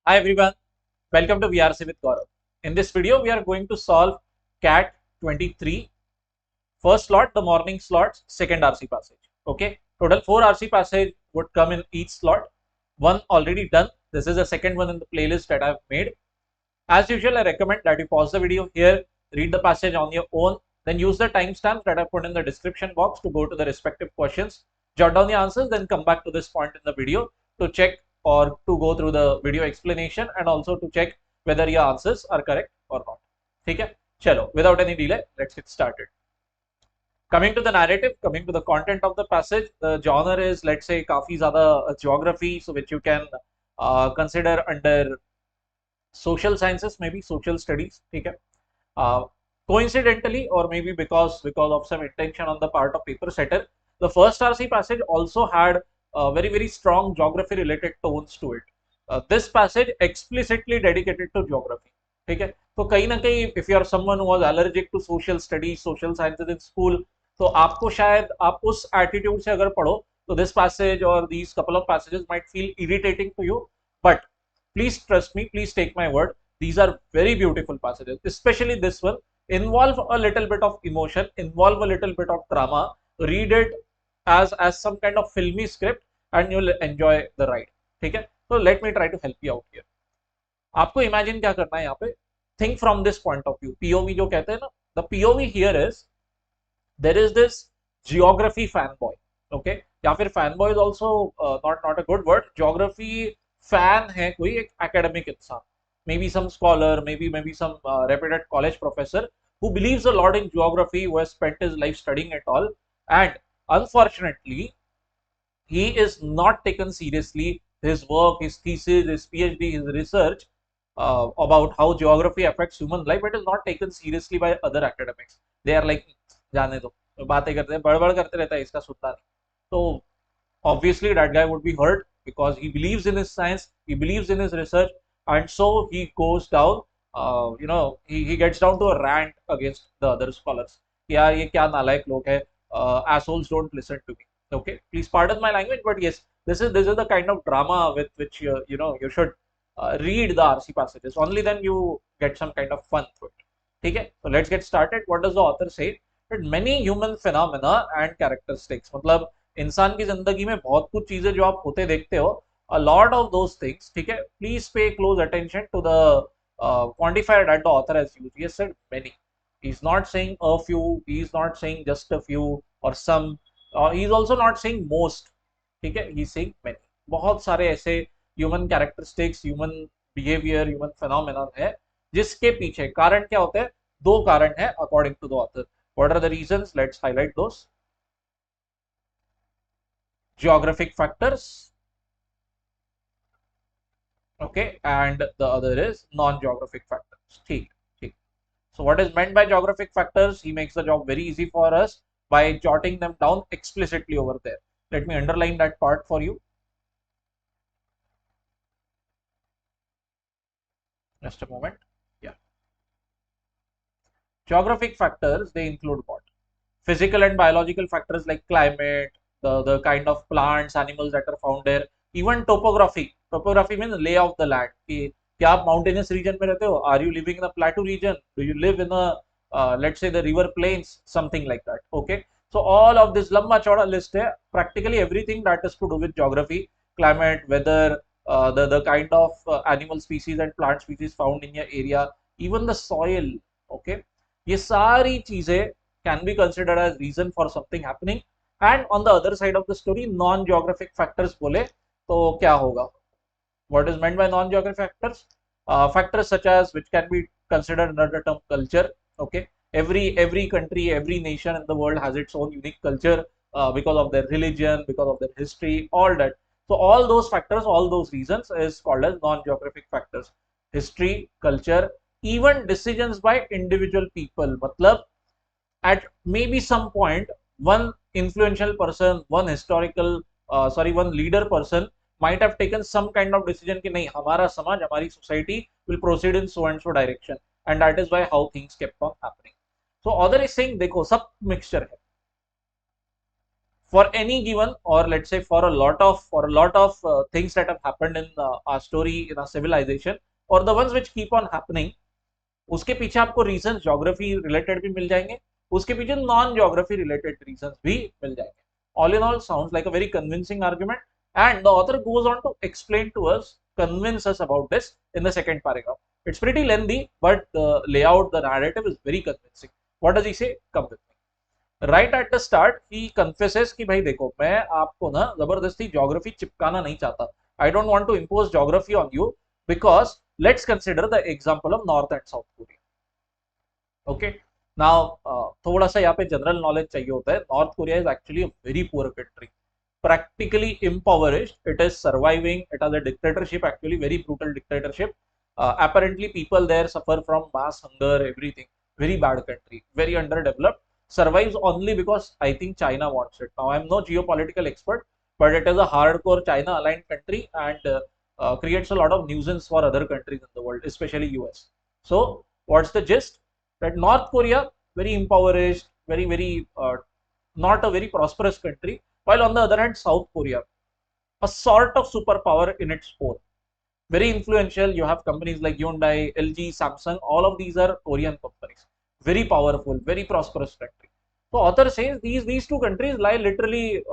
Hi everyone, welcome to VRC with Gaurav. In this video, we are going to solve CAT 23, first slot, the morning slots, second RC passage. Okay, total 4 RC passage would come in each slot. One already done. This is the second one in the playlist that I've made. As usual, I recommend that you pause the video here, read the passage on your own, then use the timestamps that I put in the description box to go to the respective questions, jot down the answers, then come back to this point in the video to check or to go through the video explanation and also to check whether your answers are correct or not. Okay? Chalo, without any delay, let's get started. Coming to the narrative, coming to the content of the passage, the genre is, let's say, काफी ज़्यादा geography, so which you can consider under social sciences, maybe social studies. Okay. Coincidentally, or maybe because of some intention on the part of paper setter, the first RC passage also had very strong geography related tones to it. This passage explicitly dedicated to geography. ठीक है, तो कहीं ना कहीं if you are someone who was allergic to social studies, social sciences in school, तो आपको शायद आप उस attitude से अगर पढ़ो तो this passage or these couple of passages might feel irritating to you, but please trust me, please take my word, these are very beautiful passages, especially this one. Involve a little bit of emotion, involve a little bit of drama, read it as some kind of filmy script and you'll enjoy the ride. ठीक है, so let me try to help you out here. आपको imagine क्या करना है यहाँ पे, think from this point of view, POV जो कहते हैं ना, the POV here is there is this geography fanboy. Okay, या फिर fanboy is also not a good word. Geography fan है कोई एक academic इंसान, maybe some scholar, maybe some reputed college professor who believes a lot in geography, who has spent his life studying it all, and unfortunately he is not taken seriously. His work, his thesis, his PhD, his research about how geography affects human life, it is not taken seriously by other academics. They are like, जाने दो, बातें करते हैं, बड़बड़ करते रहता है, इसका सुनता नहीं. तो obviously that guy would be hurt because he believes in his science, he believes in his research, and so he goes down, he gets down to a rant against the other scholars. यार ये क्या नालायक लोग हैं, assholes don't listen to me. Okay, please pardon my language, but yes, this is the kind of drama with which you should read the RC passages. Only then you get some kind of fun through it. ठीक है, so let's get started. What does the author say? That many human phenomena and characteristics, मतलब इंसान की जिंदगी में बहुत कुछ चीजें जो आप होते देखते हो, a lot of those things, ठीक है, please pay close attention to the quantifier that the author has used. He has said many. He's not saying a few, he's not saying just a few or some, he's also not saying most. ठीक है, he's saying many. बहुत सारे ऐसे human characteristics, human behaviour, human phenomenon है जिसके पीछे कारण क्या होते हैं. दो कारण है according to the author. What are the reasons? Let's highlight those. Geographic factors, okay, and the other is non-geographic factors. ठीक, ठीक. So what is meant by geographic factors? He makes the job very easy for us by jotting them down explicitly over there. Let me underline that part for you. Just a moment. Yeah. Geographic factors, they include what? Physical and biological factors like climate, the kind of plants, animals that are found there, even topography. Topography means lay of the land. कि क्या आप mountainous region में रहते हो? Are you living in a plateau region? Do you live in a let's say the river plains, something like that. Okay. So all of this लंबा चौड़ा list है. Practically everything that is to do with geography, climate, weather, the kind of animal species and plant species found in your area, even the soil. Okay. ये सारी चीजें can be considered as reason for something happening. And on the other side of the story, non-geographic factors बोले तो क्या होगा? What is meant by non-geographic factors? Factors such as which can be considered under the term culture. Okay, every country, every nation in the world has its own unique culture because of their religion, because of their history, all that. So all those factors, all those reasons is called as non-geographic factors. History, culture, even decisions by individual people. मतलब at maybe some point one influential person, one historical one leader person might have taken some kind of decision कि नहीं, हमारा समाज, हमारी society will proceed in so and so direction, and that is why how things kept on happening. So author is saying देखो सब mixture है. for any given, or let's say for a lot of things that have happened in our story, in our civilization, or the ones which keep on happening, उसके पीछे आपको reasons geography related भी मिल जाएंगे, उसके पीछे non geography related reasons भी मिल जाएंगे. All in all, sounds like a very convincing argument, and the author goes on to explain to us, convince us about this in the second paragraph. It's pretty lengthy, but the layout, the narrative is very convincing. What does he say? Come with me. Right at the start, he confesses कि भाई देखो, मैं आपको ना जबरदस्ती geography चिपकाना नहीं चाहता. I don't want to impose geography on you, because let's consider the example of North and South Korea. Okay. Now, थोड़ा सा यहाँ पे जनरल नॉलेज चाहिए होता है. North Korea is actually a very poor country, practically impoverished. It is surviving. It has a dictatorship, actually very brutal dictatorship. Apparently people there suffer from mass hunger, everything. Very bad country, very underdeveloped. Survives only because I think China wants it. Now I'm no geopolitical expert, but it is a hardcore China aligned country, and creates a lot of nuisance for other countries in the world, especially US. So what's the gist? That North Korea, very impoverished, very not a very prosperous country, while on the other hand South Korea, a sort of superpower in its own, very influential. You have companies like Hyundai, LG, Samsung, all of these are Korean companies, very powerful, very prosperous country. So author says these two countries lie literally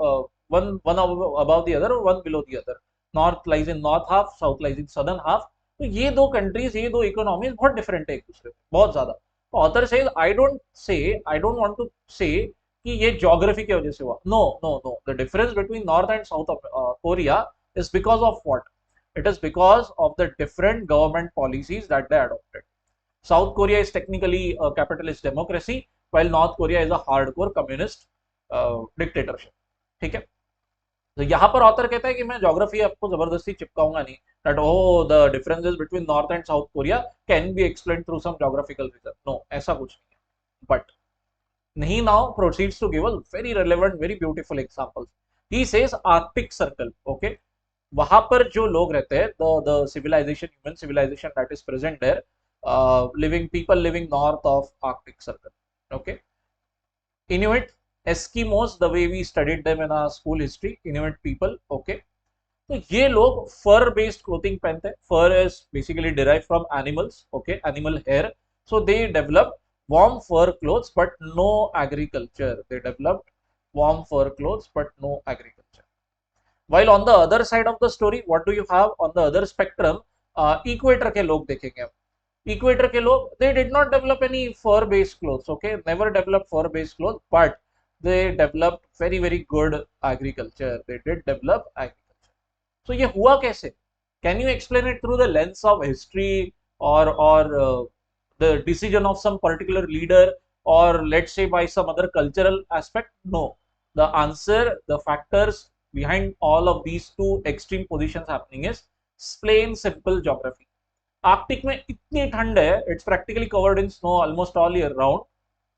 one above the other, or one below the other. North lies in north half, south lies in southern half. तो ये दो countries, ये दो economies बहुत different है एक दूसरे से, बहुत ज्यादा. Author says I don't want to say कि ये ज्योग्राफी की वजह से हुआ. No no no, the difference between north and south Korea is because of what? It is because of the different government policies that they adopted. South Korea is technically a capitalist democracy, while North Korea is a hardcore communist dictatorship. ठीक है. तो यहाँ पर author कहता है कि मैं geography आपको जबरदस्ती चिपकाऊंगा नहीं, that oh the differences between North and South Korea can be explained through some geographical reason. No, ऐसा कुछ नहीं है. But he now proceeds to give a very relevant, very beautiful examples. He says Arctic Circle. Okay, वहां पर जो लोग रहते हैं, the civilization, human civilization that is present there, people living north of Arctic Circle. Okay, Inuit, Eskimos, the way we studied them in our school history, Inuit people. Okay, तो ये लोग fur based clothing पहनते हैं. Fur is basically derived from animals. Okay, animal hair. So they developed warm fur clothes but no agriculture. They developed warm fur clothes but no agriculture. While on the other side of the story, what do you have on the other spectrum? Equator के लोग देखेंगे हम. Equator के लोग, they did not develop any fur based clothes. Okay, never developed fur based clothes, but they developed very good agriculture. They did develop agriculture. So ये हुआ कैसे? Can you explain it through the lens of history, or the decision of some particular leader, or let's say by some other cultural aspect? No. The answer, the factors behind all of these two extreme positions happening is plain simple geography. Arctic में इतनी ठंड है, it's practically covered in snow almost all year round.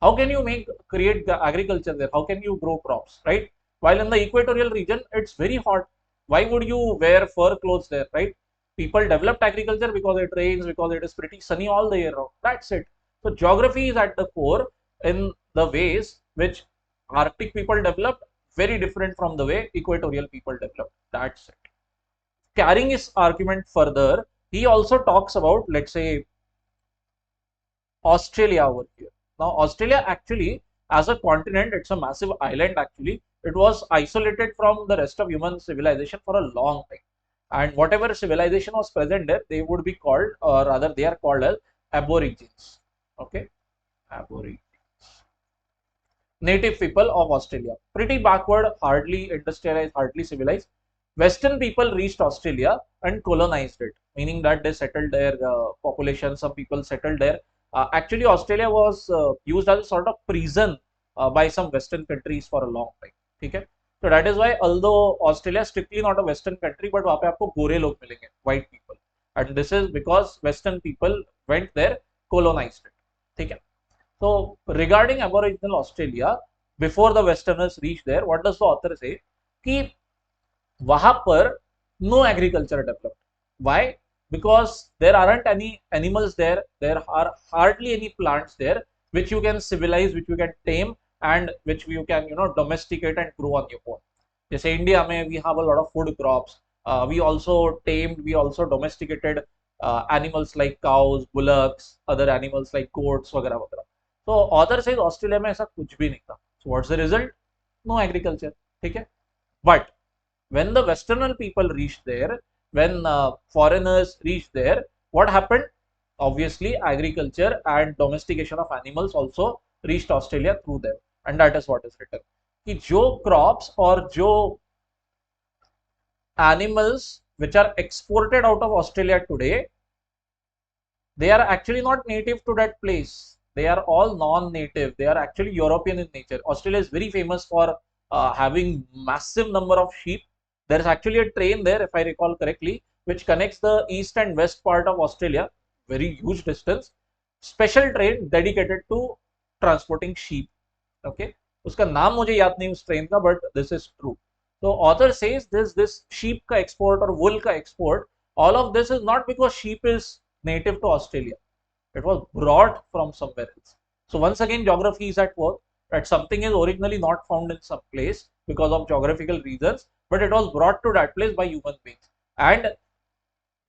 How can you create agriculture there? How can you grow crops, right? While in the equatorial region, it's very hot. Why would you wear fur clothes there, right? People developed agriculture because it rains, because it is pretty sunny all the year round. That's it. So geography is at the core in the ways which Arctic people developed, very different from the way equatorial people developed. That's it. Carrying his argument further, he also talks about, let's say, Australia over here. Now, Australia actually, as a continent, it's a massive island actually. It was isolated from the rest of human civilization for a long time. And whatever civilization was present there, they would be called, or rather they are called as aborigines. Okay, aborigines. Native people of Australia. Pretty backward, hardly industrialized, hardly civilized. Western people reached Australia and colonized it, meaning that they settled their population, some people settled there. Actually, Australia was used as a sort of prison by some Western countries for a long time. Okay? So that is why, although Australia is strictly not a Western country, but वहाँ पे आपको गोरे लोग मिलेंगे, white people, and this is because Western people went there, colonized it. ठीक है? So regarding Aboriginal Australia, before the Westerners reached there, what does the author say? कि वहां पर no agriculture developed. Why? Because there aren't any animals there. There are hardly any plants there which you can civilize, which you can tame, and which you can domesticate and grow on your own. जैसे India में we have a lot of food crops. We also tamed, we also domesticated animals like cows, bullocks, other animals like goats वगैरह वगैरह. तो author से Australia में ऐसा कुछ भी नहीं था. So what's the result? No agriculture. ठीक है. But when the western people reached there, when foreigners reached there, what happened? Obviously agriculture and domestication of animals also reached Australia through them, and that is what is written कि जो crops और जो animals which are exported out of Australia today, they are actually not native to that place. They are all non-native. They are actually European in nature. Australia is very famous for having massive number of sheep. There is actually a train there, if I recall correctly, which connects the east and west part of Australia, very huge distance. Special train dedicated to transporting sheep. Okay, उसका नाम मुझे याद नहीं उस train का, but this is true. So author says this sheep ka export or wool ka export, all of this is not because sheep is native to Australia. It was brought from somewhere else. So once again, geography is at work, that something is originally not found in some place because of geographical reasons, but it was brought to that place by human beings. And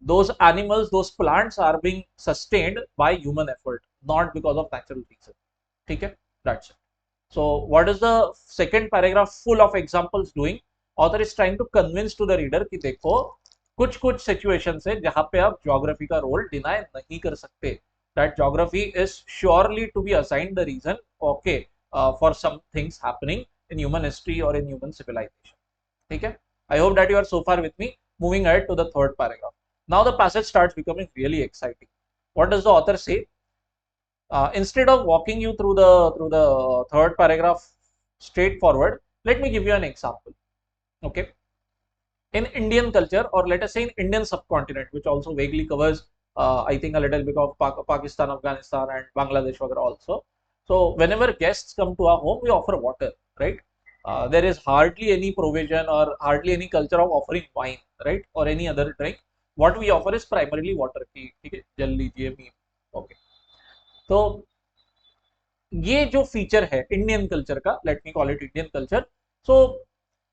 those animals, those plants are being sustained by human effort, not because of natural reason. Okay, that's it. So what is the second paragraph full of examples doing? Author is trying to convince to the reader कि देखो कुछ कुछ situations है जहाँ पे आप geography का role deny नहीं कर सकते. That geography is surely to be assigned the reason, okay, for some things happening in human history or in human civilization. ठीक है? I hope that you are so far with me. Moving ahead to the third paragraph. Now the passage starts becoming really exciting. What does the author say? Instead of walking you through the third paragraph straightforward, let me give you an example. Okay, in Indian culture, or let us say in Indian subcontinent, which also vaguely covers I think a little bit of Pakistan, Afghanistan and Bangladesh also. So whenever guests come to our home, we offer water, right? There is hardly any provision or hardly any culture of offering wine, right, or any other drink. What we offer is primarily water. Okay, जल लीजिए meme. Okay, तो ये जो feature है Indian culture का, let me call it Indian culture. So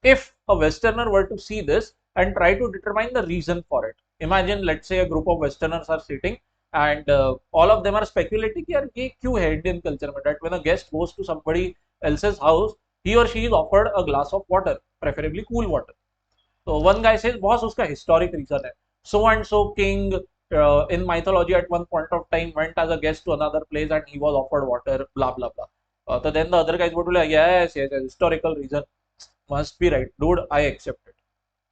if a westerner were to see this and try to determine the reason for it, imagine let's say a group of westerners are sitting and all of them are speculating कि यार ये क्यों है Indian culture में, that when a guest goes to somebody else's house, he or she is offered a glass of water, preferably cool water. So one guy says boss उसका historic reason है, so and so king in mythology at one point of time went as a guest to another place and he was offered water, blah blah blah. So then the other guys would be like, yes, historical reason must be right, dude, I accept it.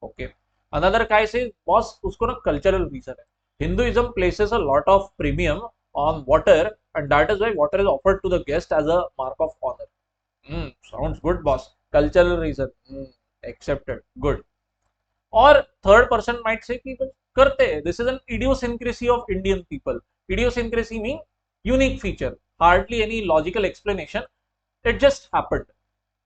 Okay. Another guy says boss usko na cultural reason hai. Hinduism places a lot of premium on water and that is why water is offered to the guest as a mark of honor. Sounds good boss. Cultural reason, accepted, good. Or third person might say कि करते, this is an idiosyncrasy of Indian people. Idiosyncrasy means unique feature, hardly any logical explanation, it just happened,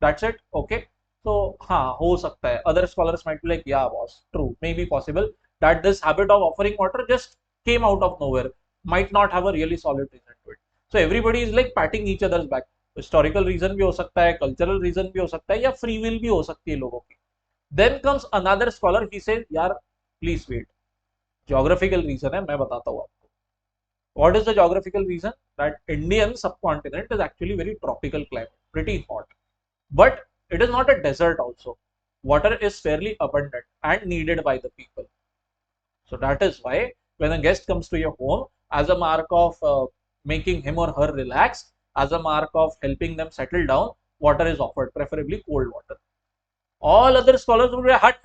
that's it. Okay, so हाँ हो सकता है. Other scholars might be like, yeah boss, true, maybe possible that this habit of offering water just came out of nowhere, might not have a really solid reason to it. So everybody is like patting each other's back. Historical reason भी हो सकता है, cultural reason भी हो सकता है, या free will भी हो सकती है लोगों की. Then comes another scholar, he says यार please wait, geographical reason है, मैं बताता हूँ आपको. What is the geographical reason? That Indian subcontinent is actually very tropical climate, pretty hot, but it is not a desert also. Water is fairly abundant and needed by the people. So that is why when a guest comes to your home, as a mark of making him or her relax, as a mark of helping them settle down, water is offered, preferably cold water. All other scholars will be hut,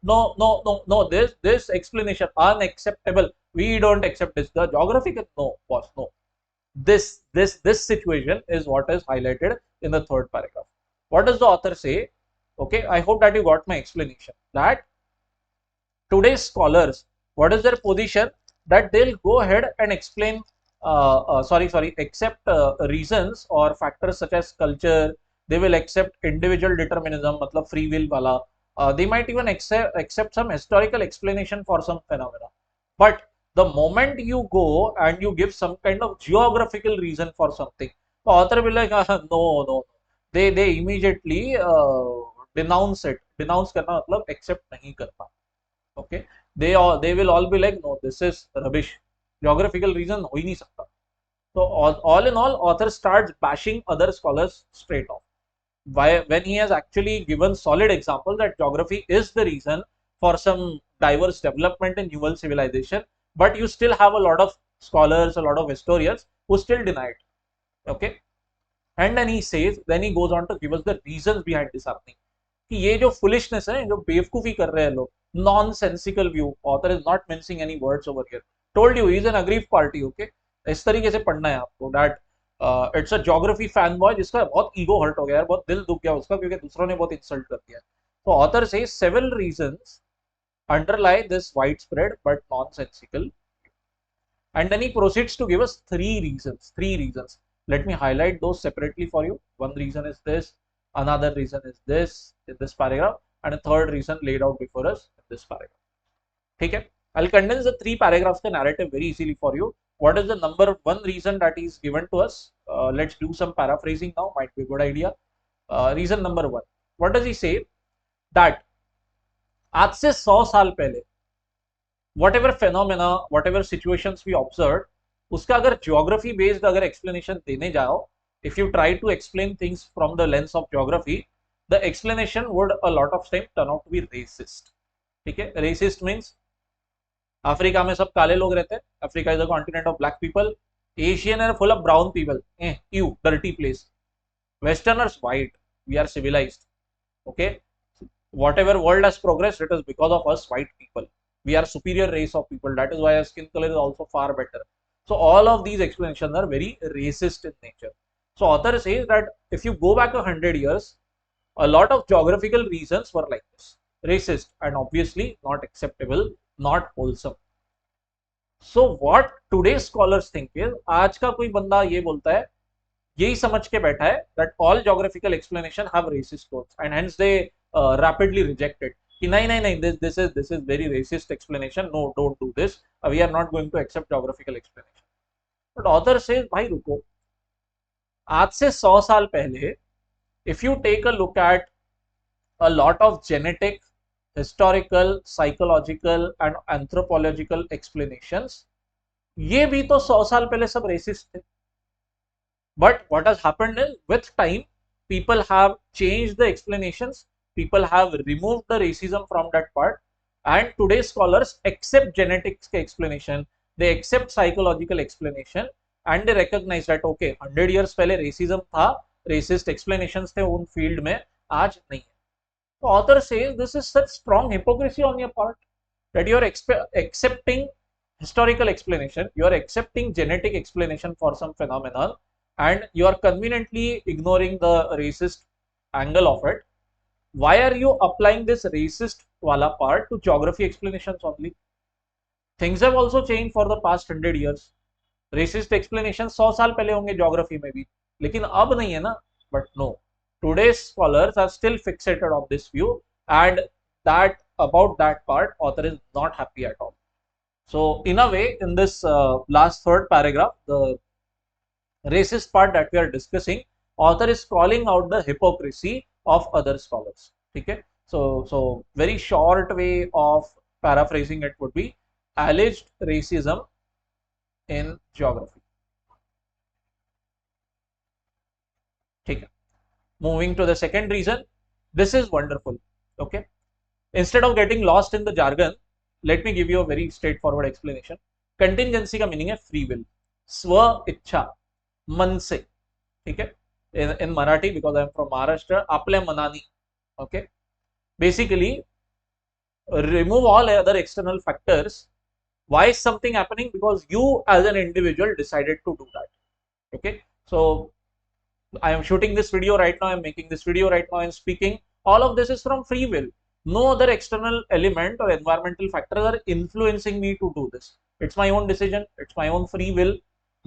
no, this explanation unacceptable. We don't accept this. The geographical, no, boss, no. This situation is what is highlighted in the third paragraph. What does the author say? Okay, I hope that you got my explanation. That today's scholars, what is their position? That they'll go ahead and explain, accept reasons or factors such as culture. They will accept individual determinism, matlab free will wala. They might even accept some historical explanation for some phenomena. But the moment you go and you give some kind of geographical reason for something, the author will like, no. they immediately denounce it. Denounce करना मतलब accept नहीं करना. Okay, they will all be like, no, this is rubbish, geographical reason हो ही नहीं सकता. So all in all, author starts bashing other scholars straight off. Why, when he has actually given solid examples that geography is the reason for some diverse development in human civilization, but you still have a lot of scholars, a lot of historians who still deny it. Okay, and then he says, then he goes on to give us the reasons behind this happening. कि ये जो foolishness है, जो बेवकूफी कर रहे हैं लोग, nonsensical view, author is not mincing any words over here. Told you, he is an aggrieved party. Okay, इस तरीके से पढ़ना है आपको. That it's a geography fanboy जिसका बहुत ego hurt हो गया यार, बहुत दिल दुख गया उसका, क्योंकि दूसरों ने बहुत insult कर दिया. तो author says several reasons underlie this widespread but nonsensical. And then he proceeds to give us three reasons. Let me highlight those separately for you. One reason is this, another reason is this in this paragraph, and a third reason laid out before us in this paragraph. Okay, I'll condense the three paragraphs the narrative very easily for you. What is the number one reason that is given to us? Let's do some paraphrasing now, might be a good idea. Reason number one, what does he say? That आज से 100 साल पहले whatever phenomena, whatever situations we observed, उसका अगर geography based अगर explanation देने जाओ, if you try to explain things from the lens of geography, the explanation would a lot of time turn out to be racist. ठीक है, racist means Africa में सब काले लोग रहते हैं, Africa is a continent of black people, Asian are full of brown people, you dirty place, westerners white, we are civilized. Okay, whatever world has progressed, it is because of us white people. We are superior race of people, that is why our skin color is also far better. So all of these explanations are very racist in nature. So author says that if you go back 100 years, a lot of geographical reasons were like this, racist and obviously not acceptable, not wholesome. So what today's scholars think is, आज का कोई बंदा ये बोलता है, यही समझ के बैठा है that all geographical explanation have racist tones, and hence they rapidly reject it. कि नहीं नहीं नहीं, this is very racist explanation, no, don't do this, we are not going to accept geographical explanation. But author says, भाई रुको, आज से 100 साल पहले if you take a look at a lot of genetic, historical, psychological and anthropological explanations, ये भी तो 100 साल पहले सब racist थे. But what has happened is, with time, people have changed the explanations, people have removed the racism from that part, and today's scholars accept genetics explanation, they accept psychological explanation, and they recognize that okay, 100 years पहले racism था, racist explanations थे उन field में, आज नहीं है. So author says this is such strong hypocrisy on your part that you are accepting historical explanation, you are accepting genetic explanation for some phenomenon, and you are conveniently ignoring the racist angle of it. Why are you applying this racist wala part to geography explanations only? Things have also changed for the past 100 years. Racist explanations 100 साल पहले होंगे geography में भी, लेकिन अब नहीं है ना. But no, today's scholars are still fixated on this view, and that about that part author is not happy at all. So in a way, in this last third paragraph, the racist part that we are discussing, author is calling out the hypocrisy of other scholars. Okay, so very short way of paraphrasing it would be alleged racism in geography. Okay, moving to the second reason, this is wonderful. Okay, instead of getting lost in the jargon, let me give you a very straightforward explanation. Contingency का meaning है free will, स्व इच्छा, मन से. ठीक है, in Marathi, because I am from Maharashtra, आपल्या मनानी. Okay, basically remove all other external factors. Why is something happening? Because you as an individual decided to do that. Okay, so I am shooting this video right now, I am making this video right now and speaking, all of this is from free will. No other external element or environmental factors are influencing me to do this. It's my own decision, it's my own free will,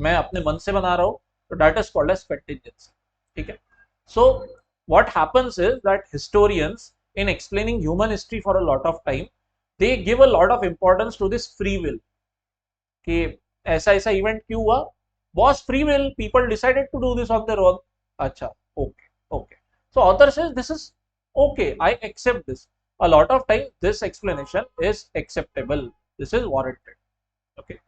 मैं अपने मन से बना रहा हूँ. So that is called as contingency. ठीक है, so what happens is that historians, in explaining human history for a lot of time, they give a lot of importance to this free will. कि ऐसा ऐसा event क्यों हुआ, was free will, people decided to do this on their own. अच्छा, okay, So author says this is okay, I accept this. A lot of times this explanation is acceptable, this is warranted. Okay,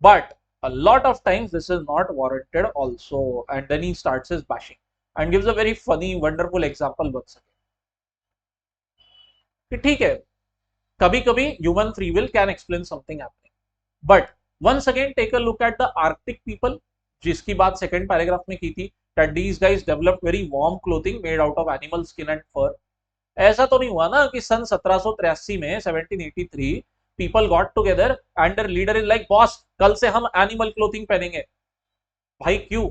but a lot of times this is not warranted also, and then he starts his bashing and gives a very funny, wonderful example once again. कि ठीक है, कभी कभी human free will can explain something happening, but once again take a look at the Arctic people, जिसकी बात second paragraph में की थी, that these guys developed very warm clothing made out of animal skin and fur. ऐसा तो नहीं हुआ ना कि सन 1783 में 1783 people got together and there leader is like boss कल से हम एनिमल क्लोथिंग पहनेंगे. भाई क्यों?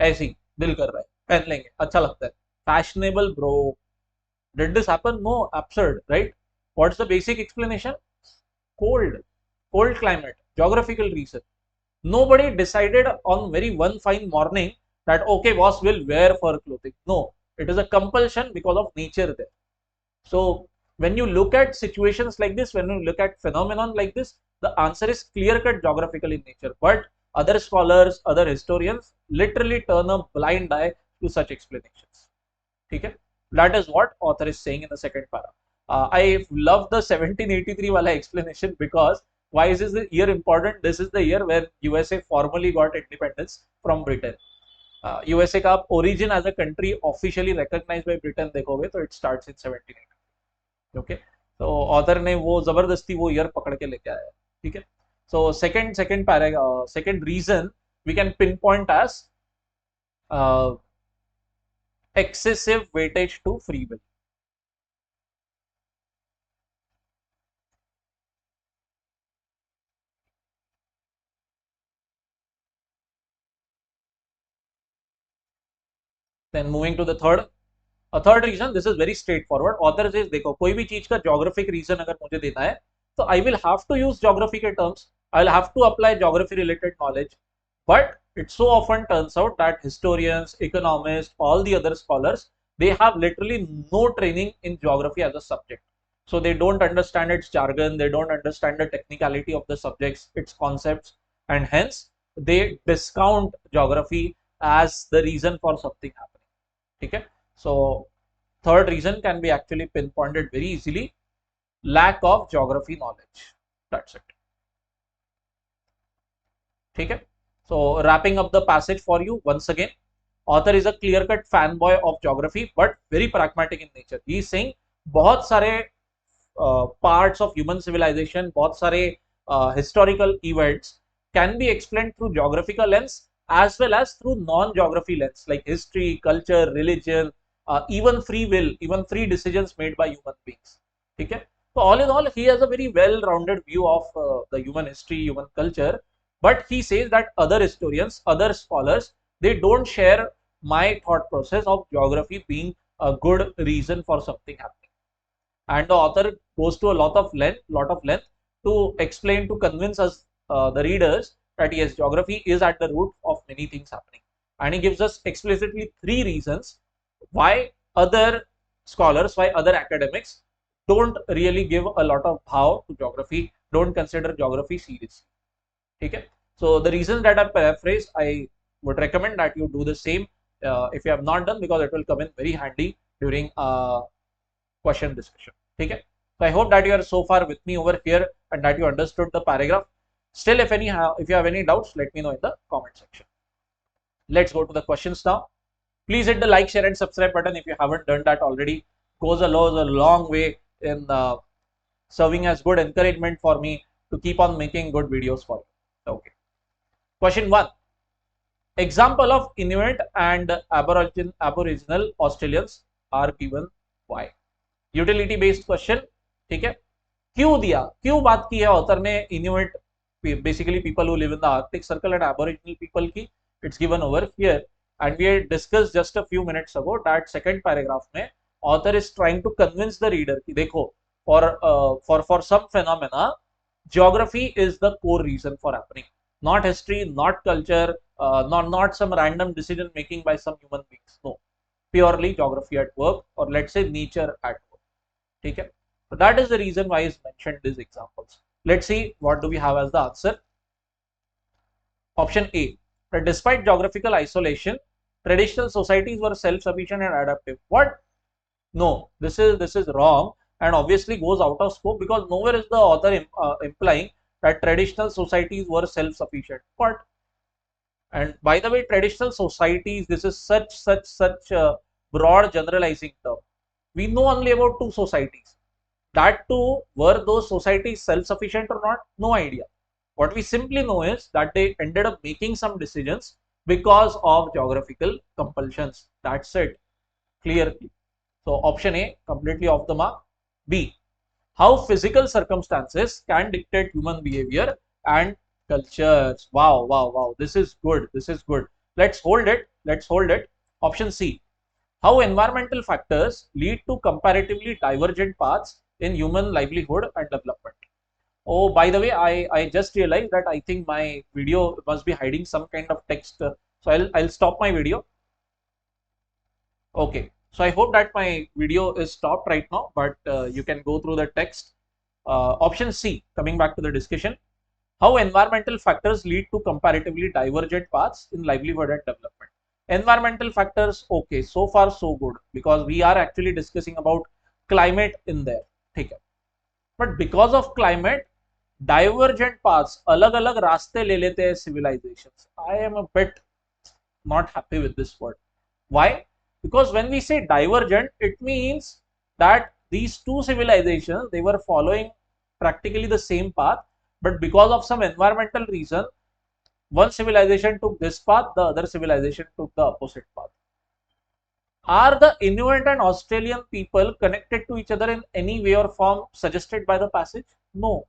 ऐसी दिल कर रहा है पहन लेंगे, अच्छा लगता है, fashionable bro. Did this happen? No, absurd, right? What's the basic explanation? cold climate, geographical reason. Nobody decided on very one fine morning that okay boss will wear fur clothing. No, it is a compulsion because of nature there. So when you look at situations like this, when you look at phenomenon like this, the answer is clear-cut geographical in nature. But other scholars, other historians literally turn a blind eye to such explanations. Okay? That is what author is saying in the second para. I love the 1783 wala explanation because why is this year important? This is the year where USA formally got independence from Britain. USA का origin as a country officially recognized by Britain देखोगे तो it starts in 1783. Okay, तो author ने वो जबरदस्ती वो year पकड़ के लेके आया. ठीक है, so second reason we can pinpoint as excessive weightage to free will. Then moving to the third reason, this is very straightforward. Author says देखो कोई भी चीज का geographic reason अगर मुझे देना है तो I will have to use geography के terms, I will have to apply geography related knowledge. But it so often turns out that historians, economists, all the other scholars, they have literally no training in geography as a subject. So they don't understand its jargon, they don't understand the technicality of the subjects, its concepts, and hence they discount geography as the reason for something happening. Okay, so third reason can be actually pinpointed very easily: lack of geography knowledge. That's it. Okay, so wrapping up the passage for you once again, author is a clear-cut fanboy of geography but very pragmatic in nature. He is saying बहुत सारे parts of human civilization, बहुत सारे historical events can be explained through geographical lens as well as through non-geography lens like history, culture, religion, even free will, even free decisions made by human beings. Okay, so all in all, he has a very well-rounded view of the human history, human culture. But he says that other historians, other scholars, they don't share my thought process of geography being a good reason for something happening. And the author goes to a lot of length to explain, to convince us, the readers, that yes, geography is at the root of many things happening. And he gives us explicitly 3 reasons why other scholars, why other academics don't really give a lot of bhav to geography, don't consider geography seriously. Okay, so the reasons that are paraphrased, I would recommend that you do the same if you have not done, because it will come in very handy during question discussion. Okay, so I hope that you are so far with me over here and that you understood the paragraph. Still, if you have any doubts, let me know in the comment section. Let's go to the questions now. Please hit the like, share, and subscribe button if you haven't done that already. Goes a long way in serving as good encouragement for me to keep on making good videos for you. Okay. Question 1. Example of Inuit and Aboriginal Australians are given. Why? Utility based question. ठीक है, क्यों दिया, क्यों बात की है author ने इन्यूट, basically people who live in the Arctic Circle and Aboriginal people की, it's given over here. And we had discussed just a few minutes ago that second paragraph में author is trying to convince the reader कि देखो, for some phenomena, geography is the core reason for happening, not history, not culture, not some random decision making by some human beings. No, purely geography at work, or let's say nature at work. Okay, so that is the reason why is mentioned these examples. Let's see what do we have as the answer. Option A, that despite geographical isolation, traditional societies were self-sufficient and adaptive. What? No, this is wrong, and obviously goes out of scope, because nowhere is the author implying that traditional societies were self-sufficient. But, and by the way, traditional societies, this is such a broad generalizing term. We know only about two societies. That too, were those societies self-sufficient or not? No idea. What we simply know is that they ended up making some decisions because of geographical compulsions. That's it. Clearly. So option A, completely off the mark. B, how physical circumstances can dictate human behavior and cultures. Wow, wow, wow. This is good. This is good. Let's hold it. Let's hold it. Option C, how environmental factors lead to comparatively divergent paths in human livelihood and development. Oh, by the way, I just realized that I think my video must be hiding some kind of text. So I'll stop my video. Okay, so I hope that my video is stopped right now, but you can go through the text. Option C, coming back to the discussion, how environmental factors lead to comparatively divergent paths in livelihood and development. Environmental factors, okay, so far so good, because we are actually discussing about climate in there. Okay. But because of climate, divergent paths, अलग अलग रास्ते ले लेते हैं civilizations. I am a bit not happy with this word. Why? Because when we say divergent, it means that these two civilizations, they were following practically the same path, but because of some environmental reason, one civilization took this path, the other civilization took the opposite path. Are the Inuit and Australian people connected to each other in any way or form suggested by the passage? No.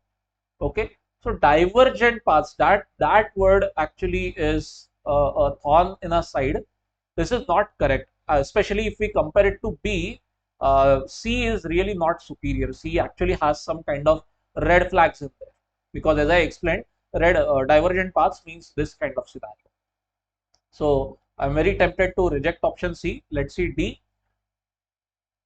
Okay. So divergent paths, that word actually is a thorn in our side. This is not correct, especially if we compare it to B. C is really not superior. C actually has some kind of red flags in there, because as I explained, red divergent paths means this kind of scenario. So I'm very tempted to reject option C. Let's see D.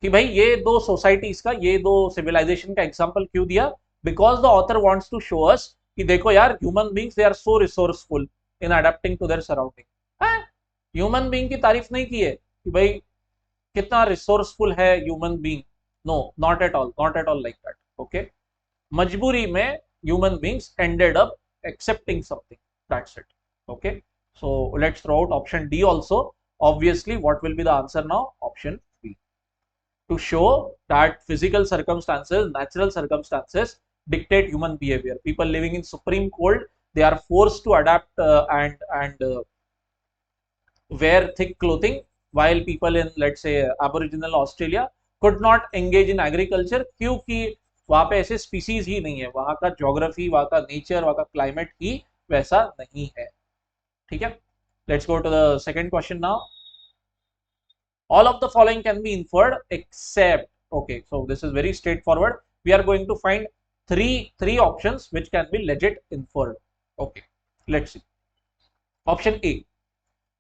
कि भाई ये दो societies का, ये दो civilisation का example क्यों दिया? Because the author wants to show us कि देखो यार, human beings they are so resourceful in adapting to their surrounding. Human being की तारीफ नहीं की है कि भाई कितना रिसोर्सफुल है human being. No, not at all, not at all like that. Okay, मजबूरी में human beings ended up accepting something, that's it. Okay, so let's throw out option D also. Obviously, what will be the answer now? Option B. To show that physical circumstances, natural circumstances dictate human behavior. People living in supreme cold, they are forced to adapt and wear thick clothing, while people in, let's say, Aboriginal Australia could not engage in agriculture, क्योंकि वहां पे ऐसे species ही नहीं है, वहां का geography, वहां का नेचर, वहां का क्लाइमेट ही वैसा नहीं है। ठीक है, let's go to the second question now. All of the following can be inferred except, okay, so this is very straightforward. We are going to find three options which can be legit inferred. Okay, let's see. Option A,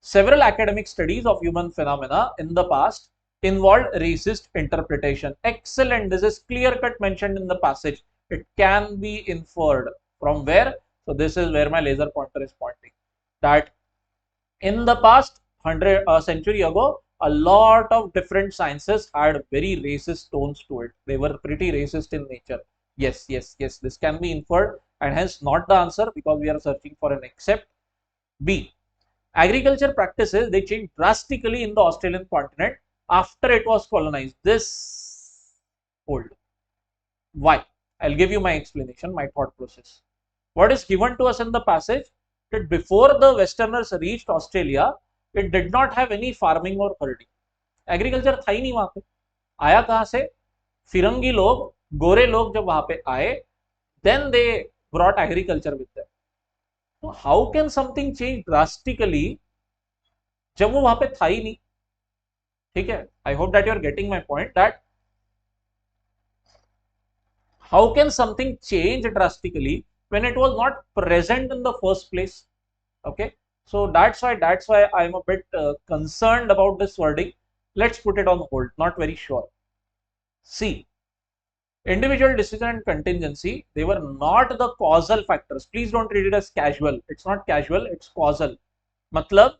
several academic studies of human phenomena in the past involved racist interpretation. Excellent, this is clear cut mentioned in the passage. It can be inferred from where? So this is where my laser pointer is pointing, that in the past century ago, a lot of different sciences had very racist tones to it. They were pretty racist in nature. Yes, yes, yes, this can be inferred, and hence not the answer, because we are searching for an except. B, agriculture practices, they changed drastically in the Australian continent after it was colonized. This hold. Why? I'll give you my explanation, my thought process. What is given to us in the passage, that before the Westerners reached Australia, it did not have any farming or herding. Agriculture था ही नहीं वहां पे। आया कहां से? फिरंगी लोग, गोरे लोग जब वहां पे आए, then they brought agriculture with them. So how can something change drastically जब वो वहां पे था ही नहीं? ठीक है, I hope that you are getting my point, that how can something change drastically when it was not present in the first place? Okay, so that's why I'm a bit concerned about this wording. Let's put it on hold, not very sure. C, individual decision and contingency, they were not the causal factors. Please don't read it as casual. It's not casual, it's causal. Matlab,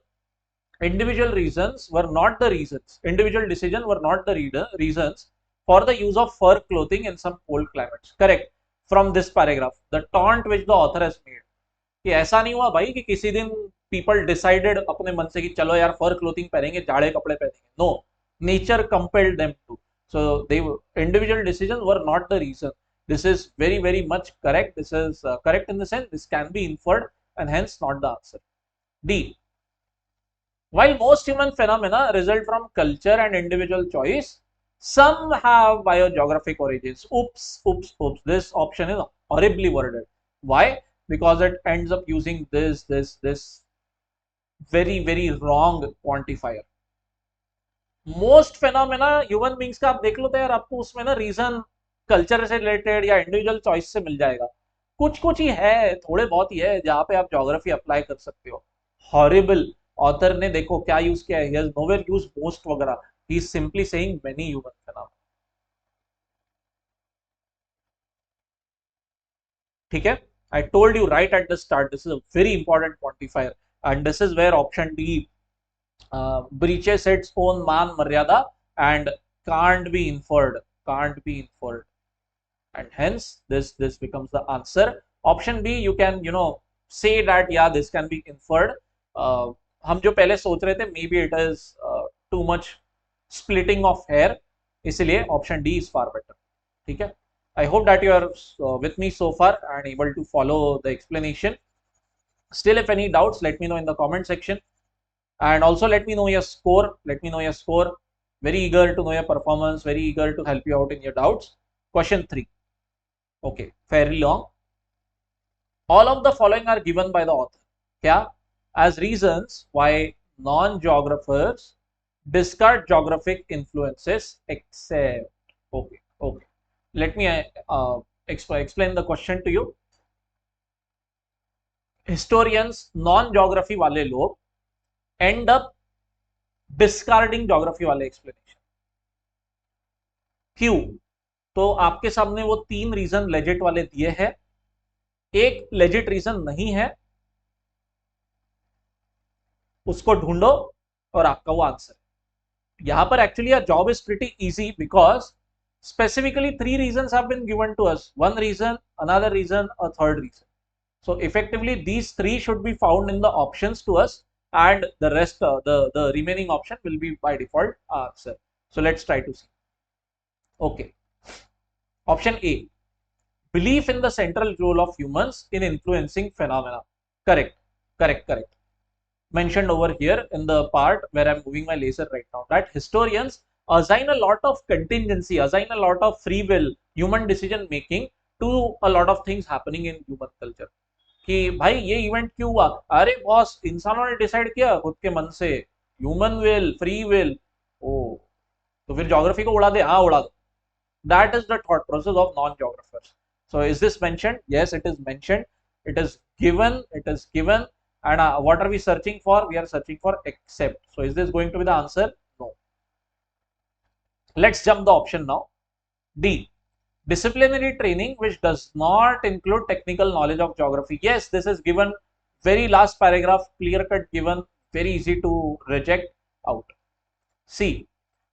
individual reasons were not the reasons, individual decision were not the reasons for the use of fur clothing in some cold climates. Correct. From this paragraph, the taunt which the author has made, कि ऐसा नहीं हुआ भाई कि किसी दिन people decided अपने मन से कि चलो यार फर क्लोथिंग पहनेंगे, जाड़े कपड़े पहनेंगे. No, nature compelled them to. So they individual decisions were not the reason. This is very much correct. This is correct in the sense this can be inferred and hence not the answer. D. While most human phenomena result from culture and individual choice, some have biogeographic origins. Oops. This option is horribly worded. Why? Because it ends up using this very wrong quantifier. Most phenomena human beings का आप देख लो तो यार आपको उसमें ना reason culture से related या इंडिविजुअल चॉइस से मिल जाएगा. कुछ ही है, थोड़े बहुत ही है जहां पे आप ज्योग्राफी अप्लाई कर सकते हो. हॉरिबल. ऑथर ने देखो क्या यूज किया है, he has nowhere used most वगैरह, he is simply saying many human phenomena. ठीक है. I told you right at the start, this is a very important quantifier and this is where option D breaches its own man maryada and can't be inferred, and hence this becomes the answer. Option B, you can say that yeah this can be inferred. हम जो पहले सोच रहे थे maybe it is too much splitting of hair, इसलिए option D is far better. ठीक है. I hope that you are with me so far and able to follow the explanation. Still, if any doubts, let me know in the comment section. And also let me know your score. Very eager to know your performance, very eager to help you out in your doubts. Question 3. Okay, fairly long. All of the following are given by the author. Kya? As reasons why non-geographers discard geographic influences except. Okay. Let me explain the question to you. Historians, non-geography वाले लोग end up discarding geography वाले explanation. क्यों? तो आपके सामने वो 3 reason legit वाले दिए हैं, एक लेजिट रीजन नहीं है, उसको ढूंढो और आपका वो आंसर. यहां पर actually your job is pretty easy because specifically 3 reasons have been given to us. One reason, another reason, a third reason. So effectively these 3 should be found in the options to us and the rest the remaining option will be by default answer. So let's try to see. Okay. Option A, belief in the central role of humans in influencing phenomena. Correct. Mentioned over here in the part where I'm moving my laser right now, that historians assign a lot of contingency, assign a lot of free will, human decision making to a lot of things happening in human culture. कि भाई ये event क्यों हुआ, अरे boss इंसानों ने decide किया खुद के मन से, ह्यूमन विल, फ्री विल. ओ तो फिर ज्योग्राफी को उड़ा दे, हाँ उड़ा दो. That is the thought process of non-geographers. So is this mentioned? Yes, it is mentioned. It is given. And what are we searching for? We are searching for except. So is this going to be the answer? No. Let's jump the option now. D, disciplinary training which does not include technical knowledge of geography. Yes, this is given, very last paragraph, clear cut given, very easy to reject out. C,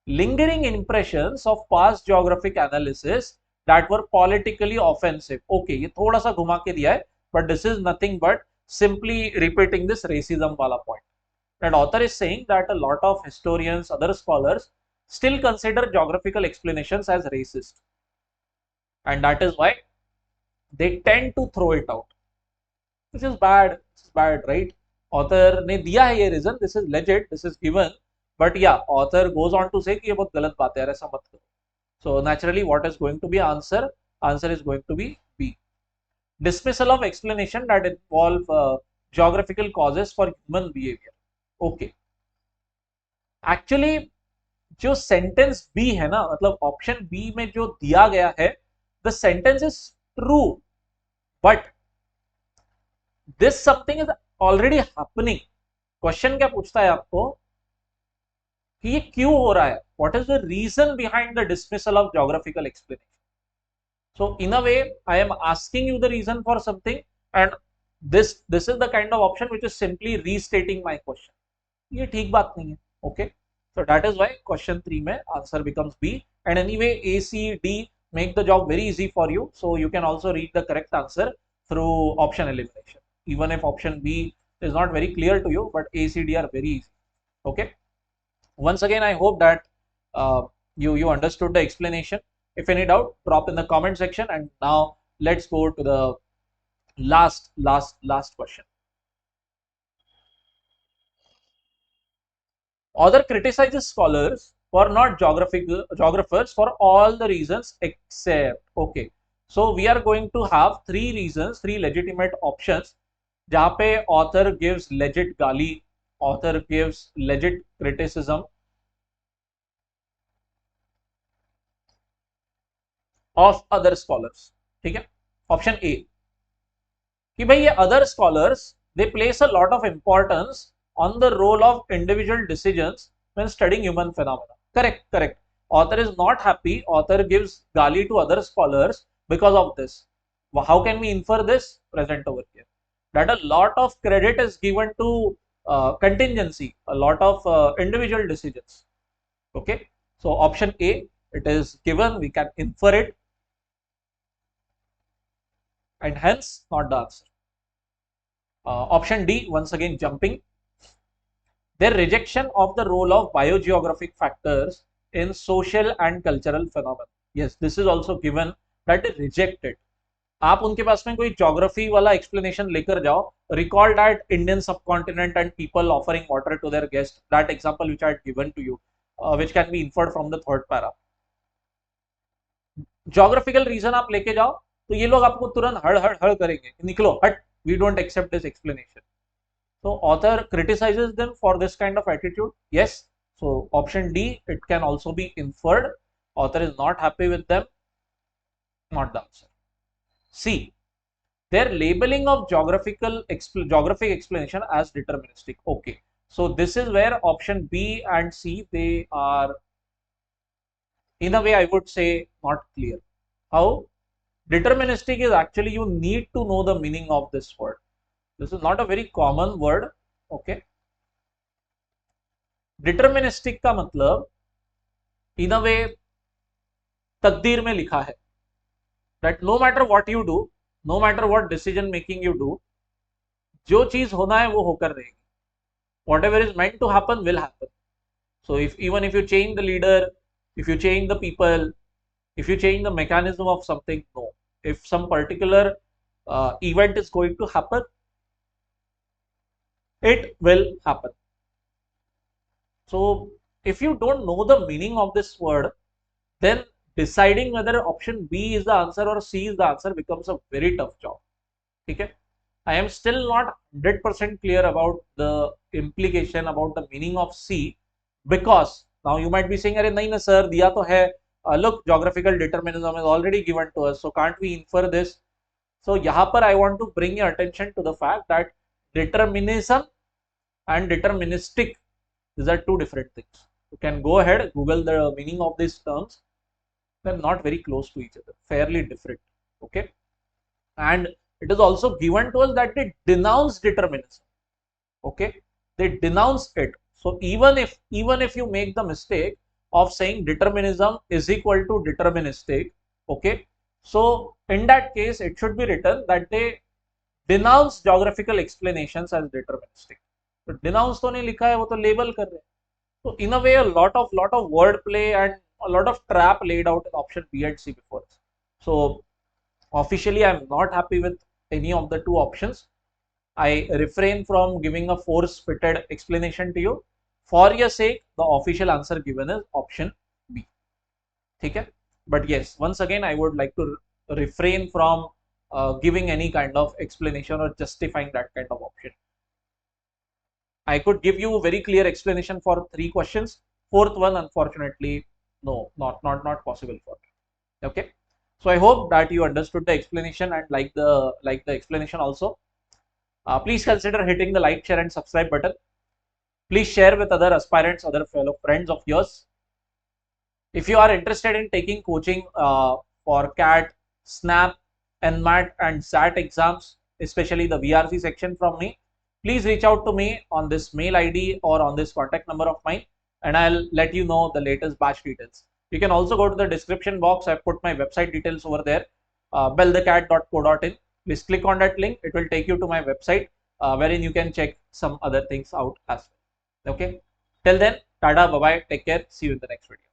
lingering impressions of past geographic analysis that were politically offensive. Okay, ये थोड़ा सा घुमा के दिया है, but this is nothing but simply repeating this racism wala point. And author is saying that a lot of historians, other scholars still consider geographical explanations as racist, and that is why they tend to throw it out, which is bad. It's bad, right? Author ने दिया है ये reason, this is legit, this is given, but yeah, author goes on to say कि ये बहुत गलत बात है, ऐसा मत करो. So naturally, what is going to be answer? Answer is going to be B. Dismissal of explanation that involve geographical causes for human behavior. Okay. Actually, जो सेंटेंस बी है ना, मतलब ऑप्शन बी में जो दिया गया है, the sentence is true, but this something is already happening. Question क्या पूछता है आपको कि ये क्यों हो रहा है, what is the reason behind the dismissal of geographical explanation. So in a way, I am asking you the reason for something, and this is the kind of option which is simply restating my question. ये ठीक बात नहीं है. Okay, so that is why question 3 में answer becomes B. And anyway, A, C, D make the job very easy for you, so you can also read the correct answer through option elimination, even if option B is not very clear to you, but A, C, D are very easy. Okay, once again I hope that you understood the explanation. If any doubt, drop in the comment section. And now let's go to the last question. Author criticizes scholars for not geographers for all the reasons except. Okay, so we are going to have three reasons, three legitimate options, जहाँ पे author gives legit गाली, author gives legit criticism of other scholars. ठीक है, option A कि भाई ये other scholars they place a lot of importance on the role of individual decisions when studying human phenomena. Correct, correct. Author is not happy, author gives gali to other scholars because of this. How can we infer this? Present over here, that a lot of credit is given to contingency, a lot of individual decisions. Okay, so option A, it is given, we can infer it, and hence not the answer. Option D, once again jumping, their rejection of the role of biogeographic factors in social and cultural phenomena. Yes, this is also given that they reject it. आप उनके पास में कोई geography वाला explanation लेकर जाओ, recall that Indian subcontinent and people offering water to their guest, that example which I had given to you, which can be inferred from the third para. Geographical reason आप लेके जाओ तो ये लोग आपको तुरंत हड़ हड़ हड़ करेंगे, निकलो हट, we don't accept this explanation. So author criticizes them for this kind of attitude. Yes. So option D, it can also be inferred. Author is not happy with them. Not the answer. C, their labeling of geographic explanation as deterministic. Okay. So this is where option B and C, they are in a way I would say not clear. How? Deterministic is actually you need to know the meaning of this word. This is not a very common word. Okay, deterministic का मतलब in a way तकदीर में लिखा है, that no matter what you do, no matter what decision making you do, जो चीज होना है वो होकर रहेगी. Whatever is meant to happen will happen. So if even if you change the leader, if you change the people, if you change the mechanism of something, no, if some particular event is going to happen, it will happen. So if you don't know the meaning of this word, then deciding whether option B is the answer or C is the answer becomes a very tough job. Okay, I am still not 100% clear about the implication, about the meaning of C, because now you might be saying, अरे नहीं ना sir, दिया तो है. Look, geographical determinism is already given to us, so can't we infer this? So यहाँ पर I want to bring your attention to the fact that determinism and deterministic, these are two different things. You can go ahead, Google the meaning of these terms. They're not very close to each other, fairly different. Okay, and it is also given to us that they denounce determinism. Okay, they denounce it. So even if you make the mistake of saying determinism is equal to deterministic, okay, so in that case it should be written that they denounce geographical explanations as deterministic. तो denounce तो नहीं लिखा है, वो तो label कर रहे हैं. So in a way a lot of word play and a lot of trap laid out in option B and C before us. So officially I am not happy with any of the two options. I refrain from giving a force-fitted explanation to you. For your sake, the official answer given is option B. ठीक है? But yes, once again, I would like to refrain from giving any kind of explanation or justifying that kind of option. I could give you a very clear explanation for 3 questions. Fourth one, unfortunately, no, not possible for me. Okay? So I hope that you understood the explanation and like the explanation also. Please consider hitting the like, share, and subscribe button. Please share with other aspirants, other fellow friends of yours. If you are interested in taking coaching for CAT, SNAP, NMAT, and XAT exams, especially the VRC section from me, please reach out to me on this mail ID or on this contact number of mine, and I'll let you know the latest batch details. You can also go to the description box. I've put my website details over there, bellthecat.co.in. Please click on that link. It will take you to my website, wherein you can check some other things out as well. Okay. Till then, tada, bye bye, take care. See you in the next video.